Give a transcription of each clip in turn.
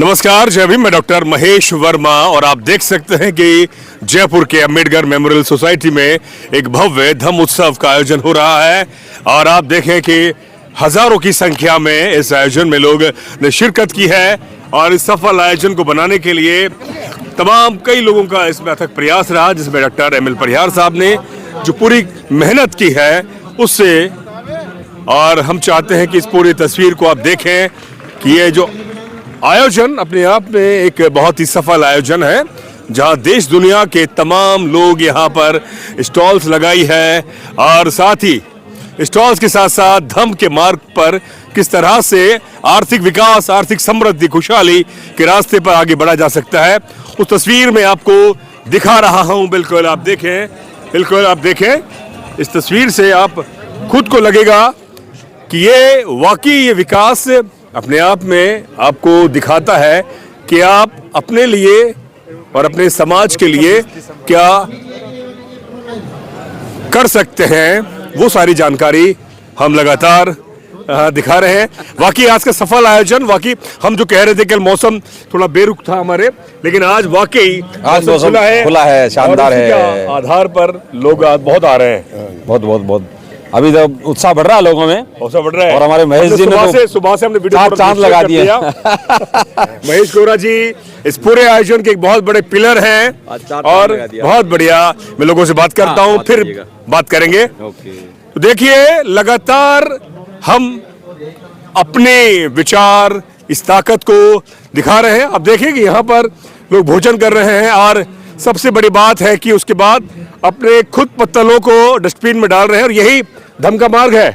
नमस्कार, जय भीम। मैं डॉक्टर महेश वर्मा और आप देख सकते हैं कि जयपुर के अम्बेडकर मेमोरियल सोसाइटी में एक भव्य धम्म उत्सव का आयोजन हो रहा है और आप देखें कि हजारों की संख्या में इस आयोजन में लोग ने शिरकत की है और इस सफल आयोजन को बनाने के लिए तमाम कई लोगों का इसमें अथक प्रयास रहा, जिसमें डॉक्टर एम एल परिहार साहब ने जो पूरी मेहनत की है उससे, और हम चाहते हैं कि इस पूरी तस्वीर को आप देखें कि ये जो आयोजन अपने आप में एक बहुत ही सफल आयोजन है, जहां देश दुनिया के तमाम लोग यहां पर स्टॉल्स लगाई है और साथ ही स्टॉल्स के साथ साथ धम्म के मार्ग पर किस तरह से आर्थिक विकास, आर्थिक समृद्धि, खुशहाली के रास्ते पर आगे बढ़ा जा सकता है, उस तस्वीर में आपको दिखा रहा हूं। बिल्कुल आप देखें इस तस्वीर से आप खुद को लगेगा कि ये वाकई ये विकास अपने आप में आपको दिखाता है कि आप अपने लिए और अपने समाज के लिए क्या कर सकते हैं, वो सारी जानकारी हम लगातार दिखा रहे हैं। वाकई आज का सफल आयोजन, वाकई हम जो कह रहे थे कि मौसम थोड़ा बेरुख था हमारे, लेकिन आज वाकई आज मौसम खुला है, शानदार है। आधार पर लोग बहुत आ रहे हैं, बहुत अभी तो उत्साह बढ़ रहा है लोगों में, उत्साह बढ़ रहा है। और हमारे महेश जी ने सुबह से हमने वीडियो चांद लगा दिया। महेश गौरा जी इस पूरे आयोजन के एक बहुत बड़े पिलर हैं और बहुत बढ़िया। मैं लोगों से बात करता हूँ, फिर बात करेंगे। तो देखिए, लगातार हम अपने विचार, इस ताकत को दिखा रहे हैं। अब देखिए कि यहाँ पर लोग भोजन कर रहे हैं और सबसे बड़ी बात है कि उसके बाद अपने खुद पत्तलों को डस्टबिन में डाल रहे हैं और यही धम्म का मार्ग है।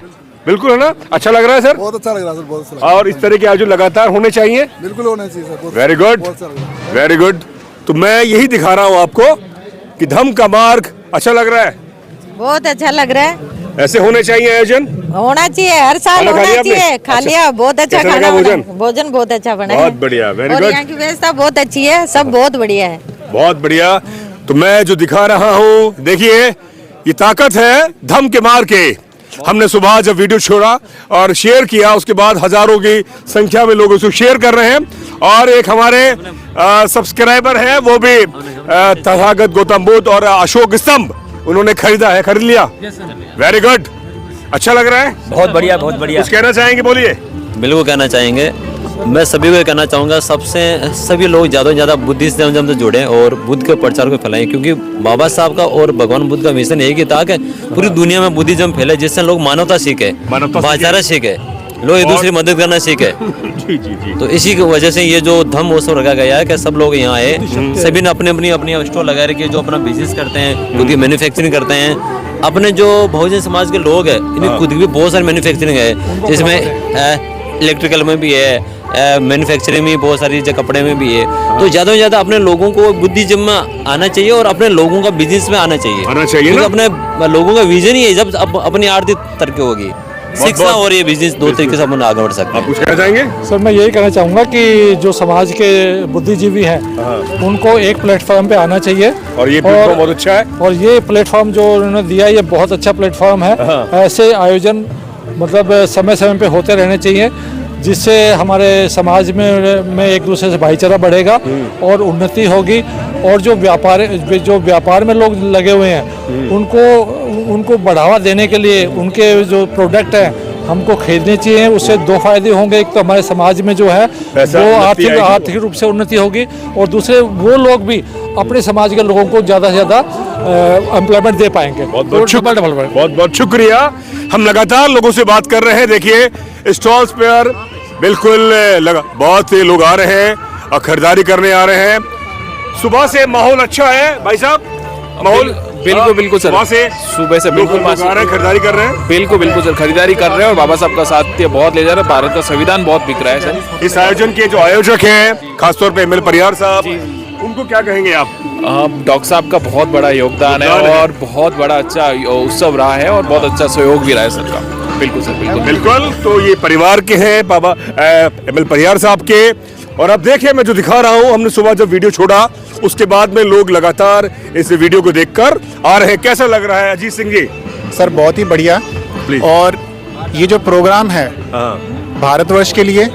बिल्कुल है ना? अच्छा लग रहा है सर? बहुत अच्छा लग रहा है सर, बहुत अच्छा। और इस तरह के आयोजन लगातार होने चाहिए। बिल्कुल होने चाहिए sir. Very good, very good. तो मैं यही दिखा रहा हूँ आपको कि धम्म का मार्ग अच्छा लग रहा है, बहुत अच्छा लग रहा है। ऐसे होने चाहिए आयोजन, होना चाहिए, हर साल होना चाहिए। खा लिया, बहुत अच्छा खाना, भोजन बहुत अच्छा बना है, बहुत बढ़िया, वेरी गुड। यहाँ की व्यवस्था बहुत अच्छी है, सब बहुत बढ़िया है, बहुत बढ़िया। तो मैं जो दिखा रहा हूँ, देखिए ये ताकत है धम्म के मार्ग के। हमने सुबह जब वीडियो छोड़ा और शेयर किया, उसके बाद हजारों की संख्या में लोग उसको शेयर कर रहे हैं और एक हमारे सब्सक्राइबर है, वो भी तथागत गौतम बुद्ध और अशोक स्तंभ उन्होंने खरीद लिया। वेरी गुड, अच्छा लग रहा है, बहुत बढ़िया, बहुत बढ़िया। कुछ कहना चाहेंगे? बोलिए। बिल्कुल कहना चाहेंगे। मैं सभी को कहना चाहूँगा, सभी लोग ज़्यादा से ज़्यादा बुद्धिज्म से जुड़ें और बुद्ध के प्रचार को फैलाएं, क्योंकि बाबा साहब का और भगवान बुद्ध का मिशन एक ही था कि पूरी दुनिया में बुद्धिज्म फैले, जिससे लोग मानवता सीखे, भाईचारा सीखे, लोग एक दूसरे की मदद करना सीखे। तो इसी की वजह से ये जो धम्म उत्सव रखा गया है कि सब लोग यहाँ आए, सभी ने अपनी स्टॉल लगा रखी, जो अपना बिजनेस करते हैं, खुद की मैन्युफैक्चरिंग करते हैं। अपने जो बहुजन समाज के लोग हैं, इनकी खुद की भी बहुत सारी मैन्युफैक्चरिंग है, जिसमें इलेक्ट्रिकल में भी है, मैन्युफैक्चरिंग में बहुत सारी, कपड़े में भी है। तो ज़्यादा से ज़्यादा अपने लोगों को बुद्धिज्म में आना चाहिए और अपने लोगों का बिजनेस में आना चाहिए, क्योंकि अपने लोगों का विजन ही है, जब अपनी आर्थिक तरक्की होगी, शिक्षा और ये बिजनेस, दो तरीके से अपन आगे बढ़ सकते हैं। आप कुछ कहना चाहेंगे? सर मैं यही कहना चाहूँगा कि जो समाज के बुद्धिजीवी हैं उनको एक प्लेटफॉर्म पे आना चाहिए, और ये प्लेटफॉर्म बहुत अच्छा है, और ये प्लेटफॉर्म जो उन्होंने दिया ये बहुत अच्छा प्लेटफॉर्म है। ऐसे आयोजन मतलब समय समय पे होते रहने चाहिए, जिससे हमारे समाज में एक दूसरे से भाईचारा बढ़ेगा और उन्नति होगी, और जो व्यापार में लोग लगे हुए हैं उनको बढ़ावा देने के लिए उनके जो प्रोडक्ट हैं हमको खरीदने चाहिए। उससे दो फायदे होंगे, एक तो हमारे समाज में जो है वो आर्थिक रूप से उन्नति होगी, और दूसरे वो लोग भी अपने समाज के लोगों को ज़्यादा से ज़्यादा एम्प्लॉयमेंट दे पाएंगे। बहुत बहुत शुक्रिया। हम लगातार लोगों से बात कर रहे हैं। देखिए स्टॉल्स पर बिल्कुल बहुत से लोग आ रहे हैं और खरीदारी करने आ रहे हैं। सुबह से माहौल अच्छा है भाई साहब, माहौल बिल्कुल सर, सुबह से बिल्कुल खरीदारी कर रहे हैं, बिल्कुल सर, खरीदारी कर रहे हैं और बाबा साहब का साथ बहुत ले जा रहे हैं। भारत का संविधान बहुत बिक रहा है सर। इस आयोजन के जो आयोजक हैं, खासतौर पे एम एल परिहार साहब, उनको क्या कहेंगे आप? डॉक्टर साहब का बहुत बड़ा योगदान है और बहुत बड़ा अच्छा उत्सव रहा है और बहुत अच्छा सहयोग भी रहा है सर का। बिल्कुल सर, बिल्कुल। तो ये परिवार के हैं बाबा एम एल परिहार साहब के, और अब देखिए मैं जो दिखा रहा हूँ, हमने सुबह जब वीडियो छोड़ा उसके बाद में लोग लगातार इस वीडियो को देखकर आ रहे हैं। कैसा लग रहा है अजीत सिंह जी? सर बहुत ही बढ़िया। और ये जो प्रोग्राम है भारतवर्ष के लिए,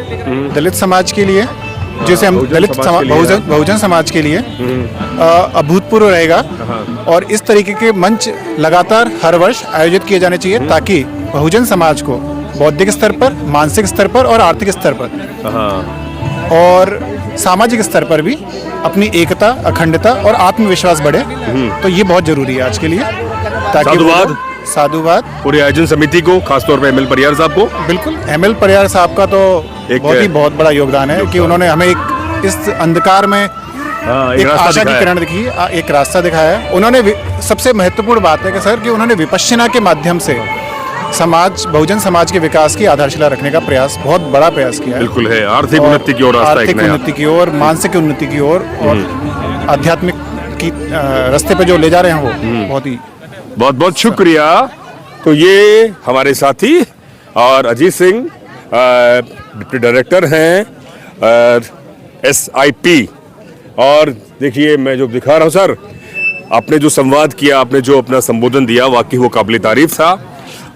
दलित समाज के लिए जिसे हम बहुजन दलित समाज के लिए, बहुजन समाज के लिए अभूतपूर्व रहेगा। और इस तरीके के मंच लगातार हर वर्ष आयोजित किए जाने चाहिए ताकि बहुजन समाज को बौद्धिक स्तर पर, मानसिक स्तर पर और आर्थिक स्तर पर और सामाजिक स्तर पर भी अपनी एकता, अखंडता और आत्मविश्वास बढ़े। तो ये बहुत जरूरी है आज के लिए, ताकि साधुवाद पूरी आयोजन समिति को, खासतौर पे एमएल परियार साहब को। बिल्कुल, एमएल परियार साहब का तो बहुत बड़ा योगदान है कि उन्होंने हमें इस अंधकार में एक आशा की किरण दिखी, एक रास्ता दिखाया है। उन्होंने सबसे महत्वपूर्ण बात है कि सर कि उन्होंने विपश्यना के माध्यम से बहुजन समाज के विकास की आधारशिला रखने का बहुत बड़ा प्रयास किया है। बिल्कुल है, आर्थिक उन्नति की ओर, आर्थिक उन्नति की ओर, मानसिक उन्नति की ओर और आध्यात्मिक की रास्ते पे जो ले जा रहे हैं वो बहुत बहुत शुक्रिया। तो ये हमारे साथी और अजीत सिंह डिप्टी डायरेक्टर हैं SIP। और देखिए मैं जो दिखा रहा हूँ सर, आपने जो संवाद किया, आपने जो अपना संबोधन दिया, वाकई वो काबिल तारीफ था।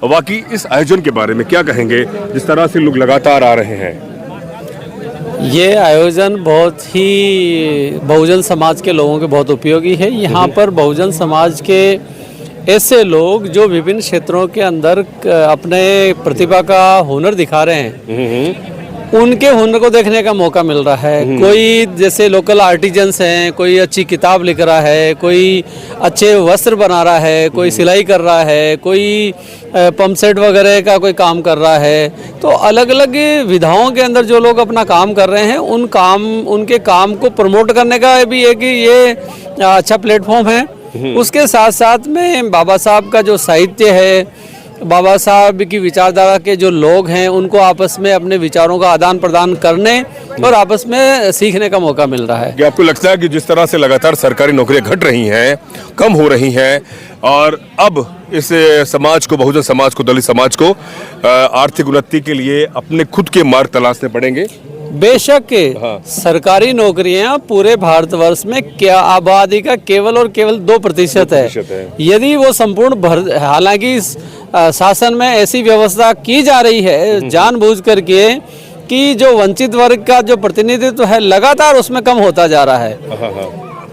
वाकई इस आयोजन के बारे में क्या कहेंगे, जिस तरह से लोग लगातार आ रहे हैं? ये आयोजन बहुत ही बहुजन समाज के लोगों के बहुत उपयोगी है। यहाँ पर बहुजन समाज के ऐसे लोग जो विभिन्न क्षेत्रों के अंदर अपने प्रतिभा का हुनर दिखा रहे हैं, उनके हुनर को देखने का मौका मिल रहा है। कोई जैसे लोकल आर्टिजन्स हैं, कोई अच्छी किताब लिख रहा है, कोई अच्छे वस्त्र बना रहा है, कोई सिलाई कर रहा है, कोई पंप सेट वगैरह का कोई काम कर रहा है। तो अलग अलग विधाओं के अंदर जो लोग अपना काम कर रहे हैं, उनके काम को प्रमोट करने का भी एक ये अच्छा प्लेटफॉर्म है। उसके साथ साथ में बाबा साहब का जो साहित्य है, बाबा साहब की विचारधारा के जो लोग हैं, उनको आपस में अपने विचारों का आदान प्रदान करने और आपस में सीखने का मौका मिल रहा है। क्या आपको लगता है कि जिस तरह से लगातार सरकारी नौकरियां घट रही हैं, कम हो रही हैं, और अब इस समाज को, बहुजन समाज को, दलित समाज को आर्थिक उन्नति के लिए अपने खुद के मार्ग तलाशने पड़ेंगे? बेशक सरकारी नौकरियां पूरे भारतवर्ष में क्या आबादी का केवल और केवल 2% है। यदि वो संपूर्ण हालांकि शासन में ऐसी व्यवस्था की जा रही है जानबूझ करके कि जो वंचित वर्ग का जो प्रतिनिधित्व है लगातार उसमें कम होता जा रहा है।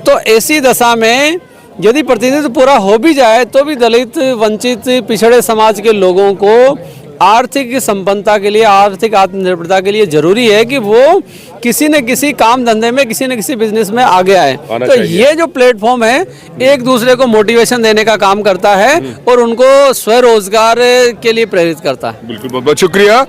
तो ऐसी दशा में यदि प्रतिनिधित्व पूरा हो भी जाए तो भी दलित, वंचित, पिछड़े समाज के लोगों को आर्थिक संपन्नता के लिए, आर्थिक आत्मनिर्भरता के लिए जरूरी है कि वो किसी न किसी काम धंधे में, किसी न किसी बिजनेस में आगे आए। तो ये जो प्लेटफॉर्म है एक दूसरे को मोटिवेशन देने का काम करता है और उनको स्वरोजगार के लिए प्रेरित करता है। बिल्कुल, बहुत बहुत शुक्रिया।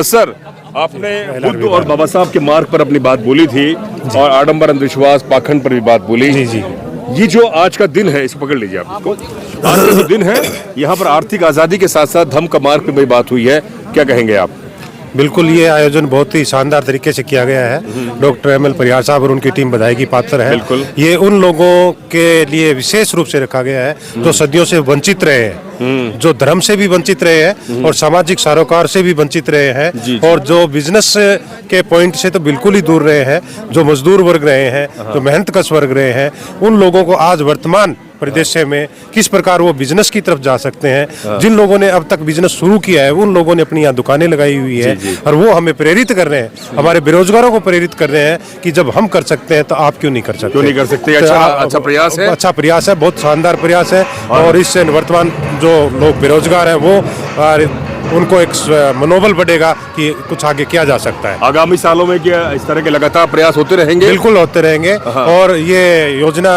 सर, आपने बुद्ध और बाबा साहब के मार्ग पर अपनी बात बोली थी और आडंबर, अंधविश्वास, पाखंड पर भी बात बोली। जी। ये जो आज का दिन है, इसको पकड़ लीजिए आप इसको। आज का जो दिन है, यहाँ पर आर्थिक आजादी के साथ साथ धम्म का मार्ग पे भी बात हुई है, क्या कहेंगे आप? बिल्कुल, ये आयोजन बहुत ही शानदार तरीके से किया गया है। डॉक्टर एमएल परियार साहब और उनकी टीम बधाई की पात्र है। बिल्कुल। ये उन लोगों के लिए विशेष रूप से रखा गया है जो सदियों से वंचित रहे हैं, जो धर्म से भी वंचित रहे हैं और सामाजिक सरोकार से भी वंचित रहे हैं, और जो बिजनेस के पॉइंट से तो बिल्कुल ही दूर रहे हैं, जो मजदूर वर्ग रहे हैं, जो मेहनतकश वर्ग रहे हैं, उन लोगों को आज वर्तमान परिदृश्य में किस प्रकार वो बिजनेस की तरफ जा सकते हैं। जिन लोगों ने अब तक बिजनेस शुरू किया है उन लोगों ने अपनी यहाँ दुकानें लगाई हुई है और वो हमें प्रेरित कर रहे हैं, हमारे बेरोजगारों को प्रेरित कर रहे हैं कि जब हम कर सकते हैं तो आप क्यों नहीं कर सकते? क्यों नहीं कर सकते? अच्छा प्रयास है, अच्छा प्रयास है, बहुत शानदार प्रयास है। और इससे वर्तमान जो लोग बेरोजगार हैं वो उनको एक मनोबल बढ़ेगा कि कुछ आगे किया जा सकता है। आगामी सालों में क्या इस तरह के लगातार प्रयास होते रहेंगे? बिल्कुल होते रहेंगे। और ये योजना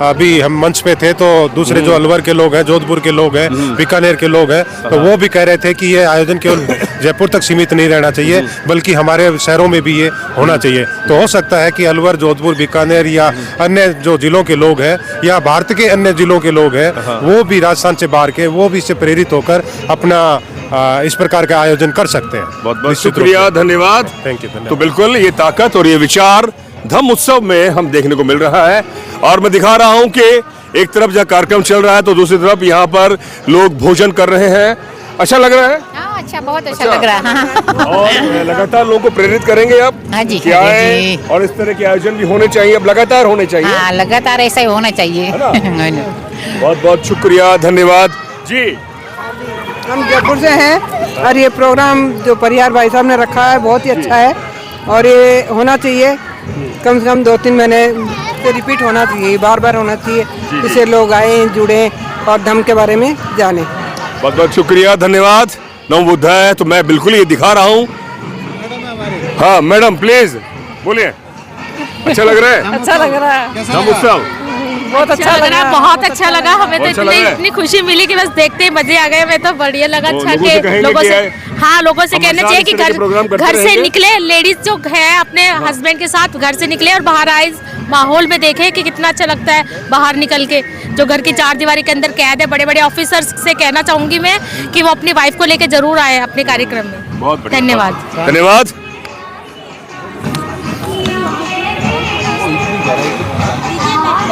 अभी हम मंच पे थे तो दूसरे जो अलवर के लोग हैं, जोधपुर के लोग हैं, बीकानेर के लोग हैं, तो वो भी कह रहे थे कि ये आयोजन केवल जयपुर तक सीमित नहीं रहना चाहिए बल्कि हमारे शहरों में भी ये होना चाहिए। तो हो सकता है कि अलवर, जोधपुर, बीकानेर या अन्य जो जिलों के लोग हैं या भारत के अन्य जिलों के लोग हैं वो भी राजस्थान से बाहर के वो भी इससे प्रेरित होकर अपना इस प्रकार का आयोजन कर सकते हैं। बहुत बहुत शुक्रिया, धन्यवाद। Thank you. तो बिल्कुल ये ताकत और ये विचार धम्म उत्सव में हम देखने को मिल रहा है। और मैं दिखा रहा हूं कि एक तरफ जहाँ कार्यक्रम चल रहा है तो दूसरी तरफ यहाँ पर लोग भोजन कर रहे हैं। अच्छा लग रहा है? हाँ, अच्छा, बहुत अच्छा लग रहा है। और लगातार लोग को प्रेरित करेंगे अब कि आए और इस तरह के आयोजन भी होने चाहिए, अब लगातार होने चाहिए। हाँ, लगातार ऐसा ही होना चाहिए। बहुत बहुत शुक्रिया, धन्यवाद जी। हम जयपुर से हैं और ये प्रोग्राम जो परियार भाई साहब ने रखा है बहुत ही अच्छा है और ये होना चाहिए कम से कम 2-3 महीने से रिपीट होना चाहिए, बार बार होना चाहिए, जिससे लोग आए जुड़े और धर्म के बारे में जाने। बहुत बहुत शुक्रिया, धन्यवाद। नव बुद्ध है तो मैं बिल्कुल ये दिखा रहा हूँ। हाँ मैडम प्लीज बोलिए, अच्छा लग रहा है? अच्छा लग रहा है, धम्म उत्सव बहुत अच्छा लग रहा है, बहुत अच्छा लगा हमें। बहुत तो अच्छा लग रहा है। इतनी खुशी मिली कि बस देखते ही मजे आ गए। मैं तो बढ़िया लगा। अच्छा लोगों से कहेंगे लोगों कि से, आए। हाँ लोगों से हम कहना हर चाहिए साल कि इस तरह के प्रोग्राम करते घर से रहेंगे। निकले, लेडीज जो है अपने हस्बैंड के साथ घर से निकले और बाहर आए, माहौल में देखे कि कितना अच्छा लगता है बाहर निकल के। जो घर की चार दीवारी के अंदर कैद है, बड़े बड़े ऑफिसर्स से कहना चाहूंगी मैं कि वो अपनी वाइफ को लेके जरूर आए अपने कार्यक्रम में। बहुत बढ़िया, धन्यवाद। धन्यवाद।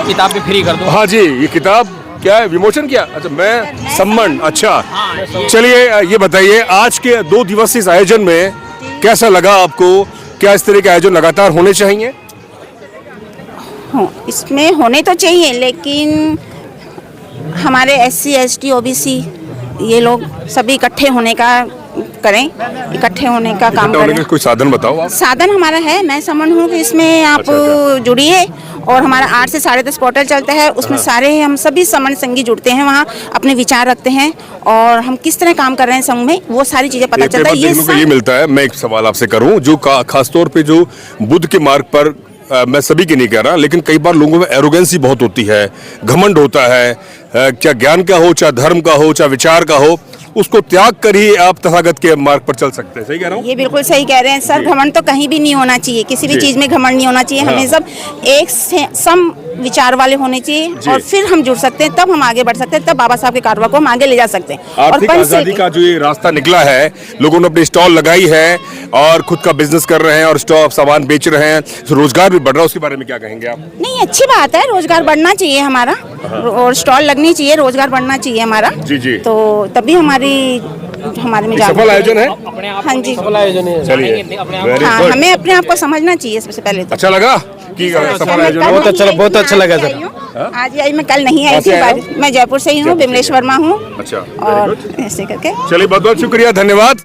किताब भी फ्री कर दो। हाँ जी, ये किताब क्या है, विमोचन किया? अच्छा मैं सम्मान, अच्छा चलिए ये बताइए आज के 2 दिवसीय इस आयोजन में कैसा लगा आपको? क्या इस तरह के आयोजन लगातार होने चाहिए? इसमें होने तो चाहिए, लेकिन हमारे SC ST OBC ये लोग सभी इकट्ठे होने का करें, इकट्ठे होने का काम इकट्ठा होने करें। का कोई साधन बताओ आप। साधन हमारा है, मैं समझ हूँ कि इसमें आप जुड़िए और हमारा 8 से 10:30 पोर्टल चलता है, उसमें सारे हम सभी समन संगी जुड़ते हैं, वहाँ अपने विचार रखते हैं और हम किस तरह काम कर रहे हैं संघ में वो सारी चीजें पता चलता है। देखने को ये मिलता है। मैं एक सवाल आपसे करूं, जो खासतौर पे जो बुद्ध के मार्ग पर मैं सभी की नहीं कह रहा, लेकिन कई बार लोगों में एरोगेंसी बहुत होती है, घमंड होता है, चाहे ज्ञान का हो, चाहे धर्म का हो, चाहे विचार का हो, उसको त्याग कर ही आप तथागत के मार्ग पर चल सकते हैं। सही कह रहा हूँ? ये बिल्कुल सही कह रहे हैं सर। घमंड तो कहीं भी नहीं होना चाहिए, किसी भी चीज में घमंड नहीं होना चाहिए। हमें सब एक सम विचार वाले होने चाहिए और फिर हम जुड़ सकते हैं, तब हम आगे बढ़ सकते हैं, तब बाबा साहब के कारवा को हम आगे ले जा सकते हैं। आर्थिक आजादी का जो ये रास्ता निकला है, लोगों ने अपनी स्टॉल लगाई है और खुद का बिजनेस कर रहे हैं और स्टॉल सामान बेच रहे हैं, रोजगार भी बढ़ रहा है, उसके बारे में क्या कहेंगे आप? नहीं, अच्छी बात है, रोजगार बढ़ना चाहिए हमारा और स्टॉल लगनी चाहिए, रोजगार बढ़ना चाहिए हमारा। जी जी, तो तभी हमारे में सफल आयोजन है। हाँ जी, चलिए, हाँ, हमें अपने आप को समझना चाहिए सबसे पहले तो। अच्छा लगा कि सफल आयोजन है? बहुत अच्छा लगा सर। आज आई, मैं कल नहीं आई थी। मैं जयपुर से ही हूँ, विमलेश वर्मा हूँ। अच्छा, और ऐसे करके चलिए बहुत बहुत शुक्रिया, धन्यवाद।